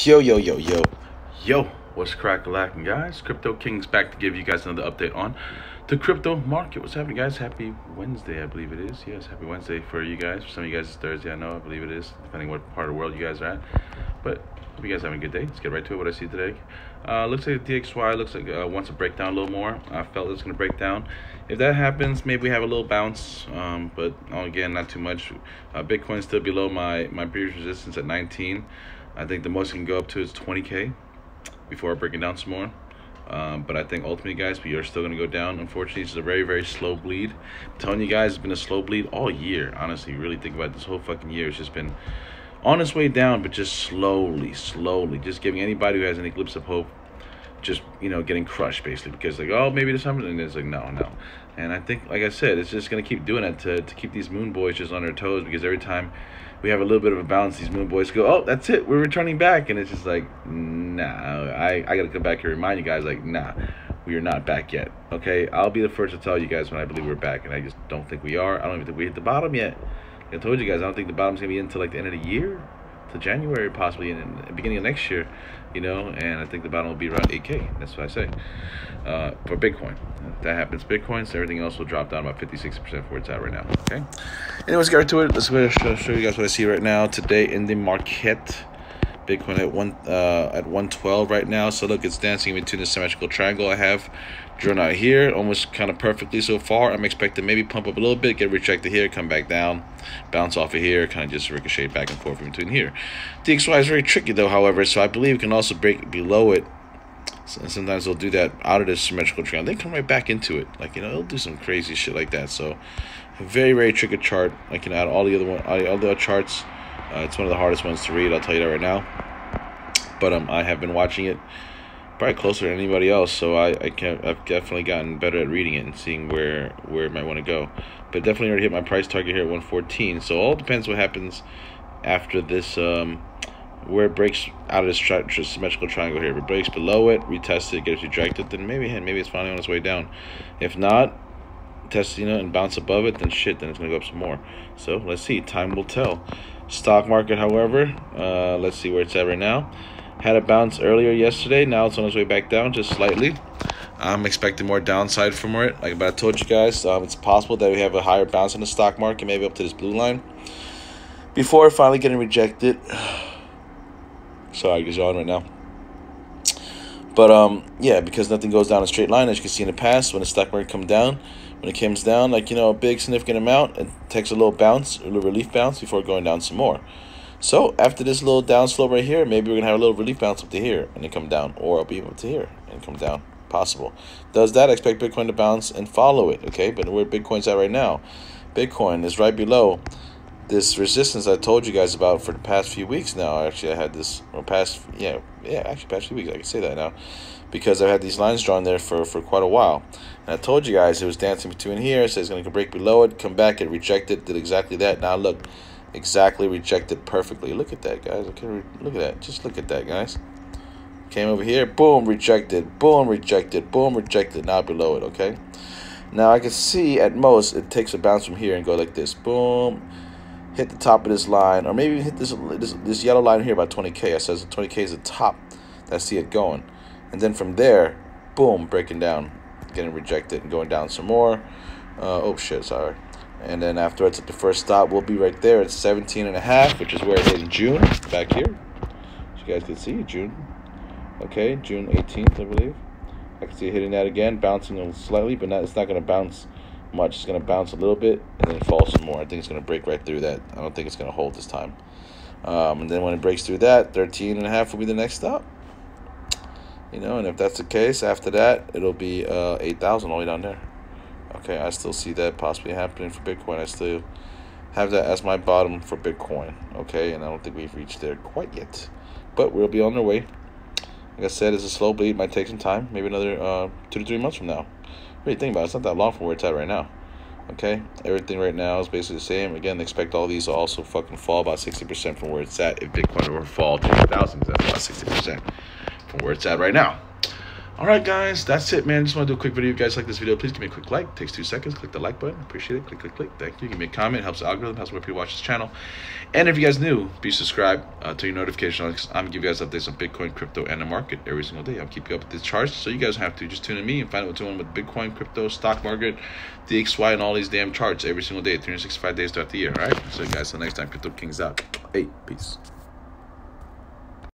Yo, yo, yo, yo. Yo, what's crack-a-lacking, guys? Crypto King's back to give you guys another update on the crypto market. What's happening, guys? Happy Wednesday, I believe it is. Yes, happy Wednesday for you guys. For some of you guys, it's Thursday, I believe it is, depending what part of the world you guys are at. But hope you guys having a good day. Let's get right to it, what I see today. Looks like the DXY looks like wants to break down a little more. I felt it's going to break down. If that happens, maybe we have a little bounce, but again, not too much. Bitcoin's still below my previous resistance at 19. I think the most it can go up to is 20K before breaking down some more. But I think ultimately, guys, we are still going to go down. Unfortunately, it's a very, very slow bleed. I'm telling you guys, it's been a slow bleed all year. Honestly, really think about it, this whole fucking year. It's just been on its way down, but just slowly, just giving anybody who has any glimpse of hope, just, you know, getting crushed basically, because like, oh, maybe there's something, and it's like, no. And I think, like I said, it's just going to keep doing that to keep these moon boys just on their toes, because every time we have a little bit of a bounce, these moon boys go, oh, that's it, we're returning back. And it's just like, nah, I gotta come back here and remind you guys, like, nah, we are not back yet. Okay, I'll be the first to tell you guys when I believe we're back, and I just don't think we are. I don't even think we hit the bottom yet. I told you guys, I don't think the bottom's gonna be until like the end of the year, to January possibly, in the beginning of next year, you know. And I think the bottom will be around 8K. That's what I say. For Bitcoin, if that happens, Bitcoin, so everything else will drop down about 56% from where it's at right now. Okay. Anyways, get right to it. Let's show you guys what I see right now today in the market. Bitcoin at 112 right now. So look, it's dancing in between the symmetrical triangle I have drawn out here, almost kind of perfectly so far. I'm expecting maybe pump up a little bit, get rejected here, come back down, bounce off of here, kind of just ricochet back and forth in between here. DXY is very tricky though, however, so I believe it can also break below it. So sometimes they'll do that out of this symmetrical triangle. They come right back into it, like, you know, they'll do some crazy shit like that. So very, very tricky chart. I can add all the other charts. It's one of the hardest ones to read, I'll tell you that right now. But I have been watching it probably closer than anybody else, so I've definitely gotten better at reading it and seeing where it might want to go. But definitely already hit my price target here at 114. So all depends what happens after this, where it breaks out of this symmetrical triangle here. If it breaks below it, retest it, gets rejected, then maybe it's finally on its way down. If not, test, you know, and bounce above it, then shit, then it's gonna go up some more. So let's see, time will tell. Stock market, however, let's see where it's at right now. Had a bounce earlier yesterday, now it's on its way back down just slightly. I'm expecting more downside from it. Like I told you guys, it's possible that we have a higher bounce in the stock market, maybe up to this blue line, before finally getting rejected. Sorry, I get on right now. But yeah, because nothing goes down a straight line, as you can see in the past, when the stock market comes down, when it comes down, like, you know, a big significant amount, it takes a little bounce, a little relief bounce before going down some more. So after this little down slope right here, maybe we're gonna have a little relief bounce up to here and then come down, or up even up to here and come down. Possible. Does that, I expect Bitcoin to bounce and follow it. Okay, but where Bitcoin's at right now, Bitcoin is right below this resistance I told you guys about for the past few weeks now. Actually, I had this, or past few weeks, I can say that now, because I had these lines drawn there for quite a while. And I told you guys it was dancing between here, so it's going to break below it, come back, get rejected, did exactly that. Now look, exactly rejected perfectly. Look at that, guys. Okay, look at that. Just look at that, guys. Came over here, boom, rejected, boom, rejected, boom, rejected. Now below it, okay? Now I can see at most it takes a bounce from here and go like this, boom, hit the top of this line, or maybe hit this yellow line here about 20K. I says 20K is the top. I see it going, and then from there, boom, breaking down, getting rejected and going down some more. Oh shit, sorry. And then afterwards, at the first stop, we'll be right there at 17.5, which is where it hit in June, back here. As you guys can see, June. Okay, June 18th, I believe. I can see it hitting that again, bouncing a little slightly, but it's not going to bounce much. It's going to bounce a little bit and then fall some more. I think it's going to break right through that. I don't think it's going to hold this time. And then when it breaks through that, 13.5 will be the next stop. You know, and if that's the case, after that, it'll be 8,000 all the way down there. Okay, I still see that possibly happening for Bitcoin. I still have that as my bottom for Bitcoin. Okay, and I don't think we've reached there quite yet, but we'll be on our way. Like I said, it's a slow bleed. Might take some time, maybe another 2 to 3 months from now. Really think about it. It's not that long from where it's at right now. Okay, everything right now is basically the same. Again, expect all these to also fucking fall about 60% from where it's at if Bitcoin were to fall to 8,000. That's about 60% from where it's at right now. All right, guys, that's it, man. Just want to do a quick video. If you guys like this video, please give me a quick like. It takes 2 seconds. Click the like button. Appreciate it. Click, click, click. Thank you. Give me a comment. It helps the algorithm. Helps more people watch this channel. And if you guys new, be subscribed to your notifications. I'm going to give you guys updates on Bitcoin, crypto, and the market every single day. I'll keep you up with the charts, so you guys have to just tune in me and find out what's going on with Bitcoin, crypto, stock market, DXY, and all these damn charts every single day, 365 days throughout the year. All right? So, guys, till next time, Crypto Kings out. Hey, peace.